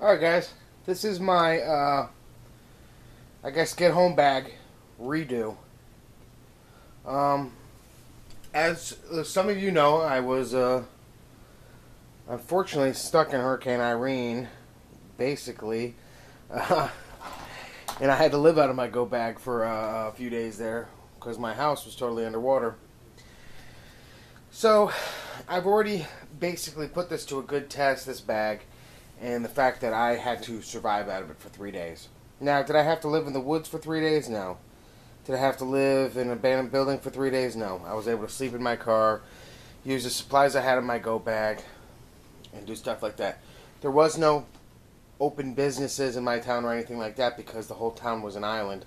Alright guys, this is my, I guess get home bag redo. As some of you know, I was, unfortunately stuck in Hurricane Irene, basically, and I had to live out of my go bag for a few days there, because my house was totally underwater. So, I've already basically put this to a good test, this bag, and the fact that I had to survive out of it for 3 days. Now, did I have to live in the woods for 3 days? No. Did I have to live in an abandoned building for 3 days? No. I was able to sleep in my car, use the supplies I had in my go bag, and do stuff like that. There was no open businesses in my town or anything like that because the whole town was an island,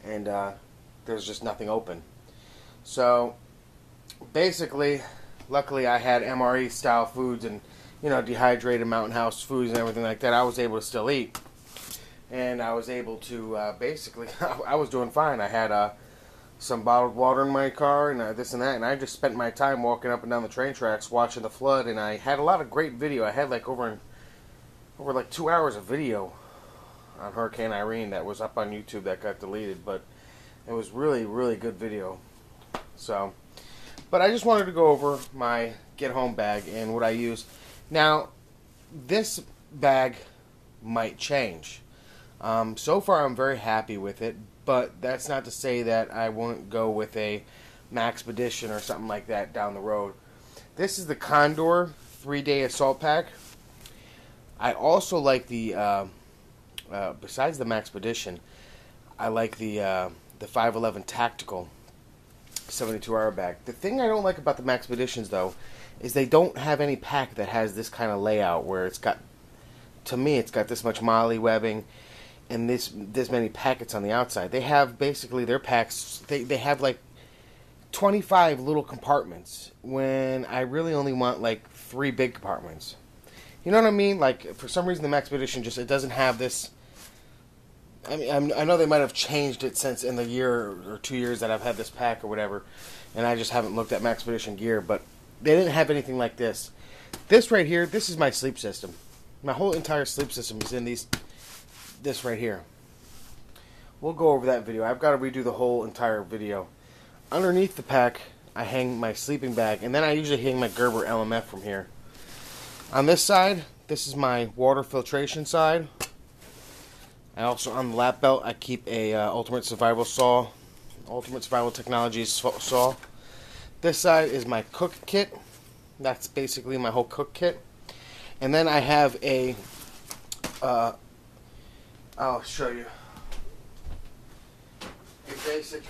and there's just nothing open. So, basically, luckily I had MRE style foods and, you know, dehydrated mountain house foods and everything like that. I was able to still eat. And I was able to, basically, I was doing fine. I had some bottled water in my car and this and that. And I just spent my time walking up and down the train tracks watching the flood. And I had a lot of great video. I had like over 2 hours of video on Hurricane Irene that was up on YouTube that got deleted. But it was really, really good video. So, but I just wanted to go over my get home bag and what I use. Now, this bag might change. So far, I'm very happy with it, but that's not to say that I won't go with a Maxpedition or something like that down the road. This is the Condor 3-day assault pack. I also like the, besides the Maxpedition, I like the 511 Tactical 72-hour bag. The thing I don't like about the Maxpeditions, though, is they don't have any pack that has this kind of layout where it's got, to me, it's got this much MOLLE webbing and this many packets on the outside. They have basically their packs, they have like 25 little compartments when I really only want like 3 big compartments. You know what I mean? Like, for some reason the Maxpedition just, it doesn't have this. I mean, I know they might have changed it since in the year or 2 years that I've had this pack or whatever, and I just haven't looked at Maxpedition gear, but they didn't have anything like this. This right here, this is my sleep system. My whole entire sleep system is in this right here. We'll go over that video. I've got to redo the whole entire video. Underneath the pack, I hang my sleeping bag, and then I usually hang my Gerber LMF from here. On this side, this is my water filtration side. I also, on the lap belt, I keep a Ultimate Survival saw, Ultimate Survival Technologies saw. This side is my cook kit. That's basically my whole cook kit. And then I have a, I'll show you, a basic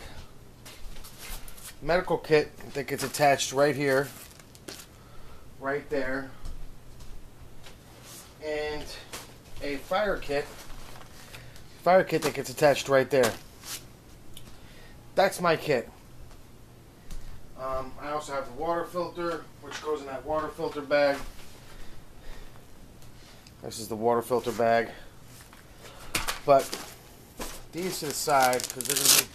medical kit that gets attached right here, right there, and a fire kit that gets attached right there. That's my kit. I also have the water filter, which goes in that water filter bag. This is the water filter bag. But these to the side, because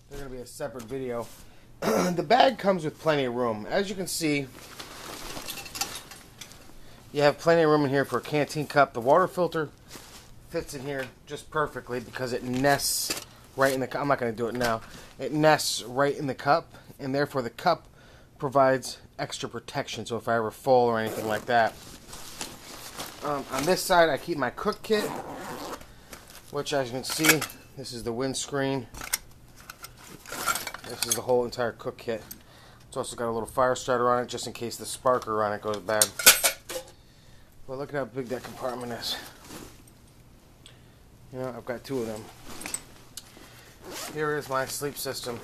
they're gonna be a separate video. The bag comes with plenty of room. As you can see, you have plenty of room in here for a canteen cup. The water filter fits in here just perfectly because it nests right in the cup. I'm not going to do it now. It nests right in the cup, and therefore the cup provides extra protection, so if I ever fall or anything like that. On this side, I keep my cook kit, which, as you can see, this is the windscreen. This is the whole entire cook kit. It's also got a little fire starter on it, just in case the sparker on it goes bad. Well, look at how big that compartment is. You know, I've got 2 of them. Here is my sleep system.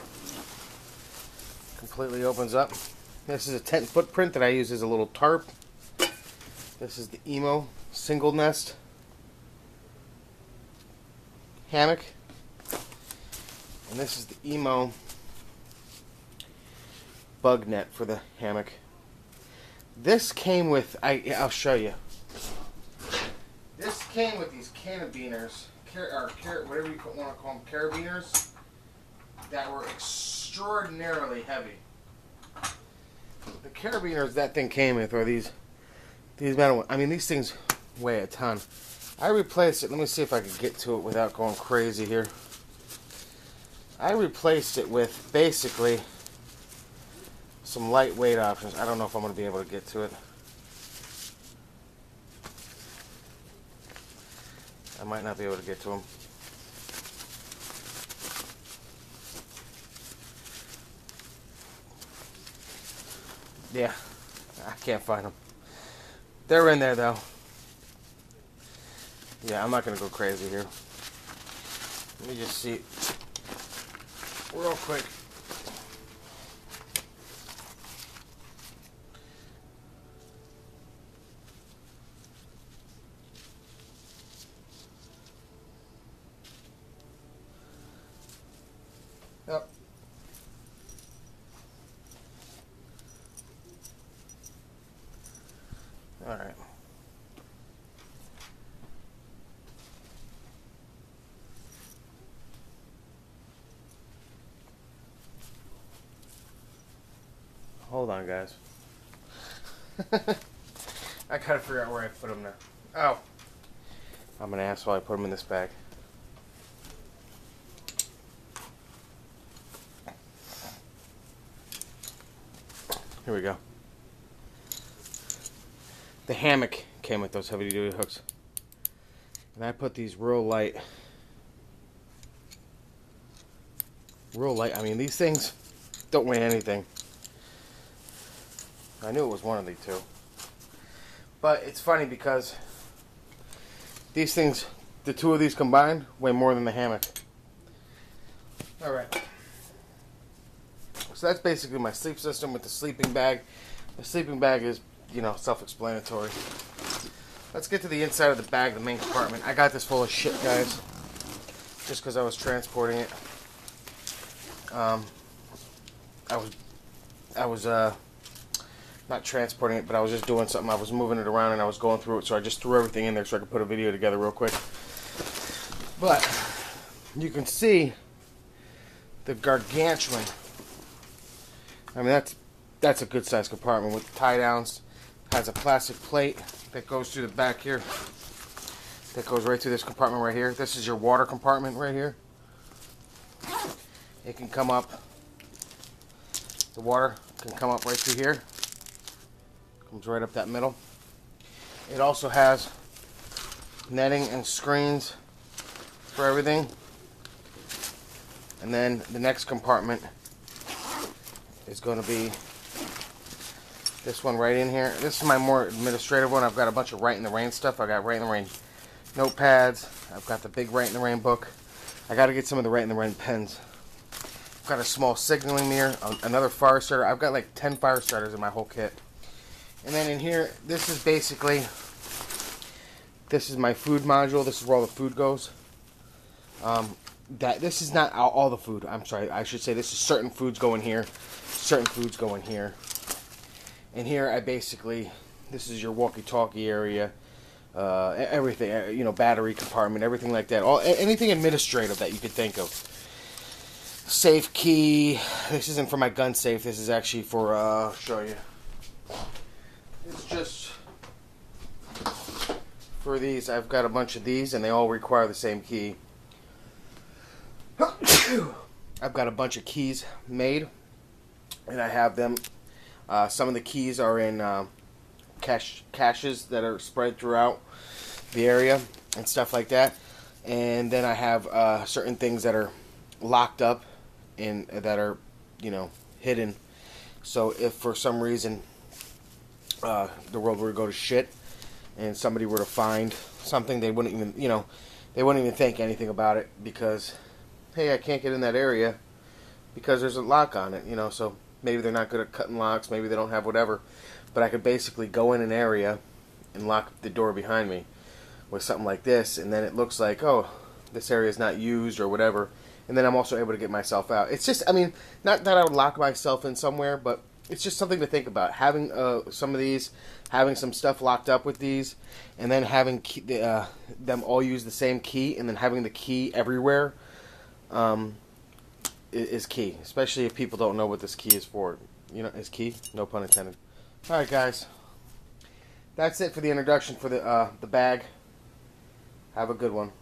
Completely opens up. This is a tent footprint that I use as a little tarp. This is the Emo single nest hammock. And this is the Emo bug net for the hammock. This came with, I'll show you. This came with these carabiners, whatever you want to call them, carabiners, that were extraordinarily heavy. The carabiners that thing came with are these metal. I mean, these things weigh a ton. I replaced it. Let me see if I can get to it without going crazy here. I replaced it with basically some lightweight options. I don't know if I'm going to be able to get to it. I might not be able to get to them. Yeah, I can't find them. They're in there though. Yeah, I'm not going to go crazy here. Let me just see real quick. Yep. All right. Hold on, guys. I gotta figure out where I put them now. Oh. I'm an asshole. I put them in this bag. Here we go. The hammock came with those heavy-duty hooks. And I put these real light. I mean, these things don't weigh anything. I knew it was one of the two. But it's funny because these things, the two of these combined, weigh more than the hammock. Alright. So that's basically my sleep system with the sleeping bag. The sleeping bag is, you know, self-explanatory. Let's get to the inside of the bag, the main compartment. I got this full of shit, guys. Just because I was transporting it. I was not transporting it, but I was just doing something. I was moving it around and I was going through it, so I just threw everything in there so I could put a video together real quick. But you can see the gargantuan. I mean, that's a good sized compartment with tie downs. Has a plastic plate that goes through the back here. That goes right through this compartment right here. This is your water compartment right here. It can come up. The water can come up right through here. Comes right up that middle. It also has netting and screens for everything. And then the next compartment is going to be this one right in here. This is my more administrative one. I've got a bunch of Write in the Rain stuff. I got Write in the Rain notepads. I've got the big Write in the Rain book. I got to get some of the Write in the Rain pens. I've got a small signaling mirror, another fire starter. I've got like 10 fire starters in my whole kit. And then in here, this is basically, this is my food module. This is where all the food goes. This is not all the food. I'm sorry. I should say this is certain foods go in here. Certain foods go in here. And here I basically, this is your walkie-talkie area. Everything, you know, battery compartment, everything like that. Anything administrative that you could think of. Safe key. This isn't for my gun safe. This is actually for, I'll show you. It's just for these. I've got a bunch of these, and they all require the same key. I've got a bunch of keys made, and I have them. Some of the keys are in caches that are spread throughout the area and stuff like that. And then I have certain things that are locked up and that are, you know, hidden. So if for some reason the world were to go to shit and somebody were to find something, they wouldn't even, you know, they wouldn't even think anything about it because, hey, I can't get in that area because there's a lock on it, you know. So maybe they're not good at cutting locks, maybe they don't have whatever, but I could basically go in an area and lock the door behind me with something like this, and then it looks like, oh, this area is not used or whatever, and then I'm also able to get myself out. It's just, I mean, not that I would lock myself in somewhere, but it's just something to think about. Having some of these, having some stuff locked up with these, and then having them all use the same key, and then having the key everywhere is key. Especially if people don't know what this key is for. You know, is key? No pun intended. All right, guys. That's it for the introduction for the bag. Have a good one.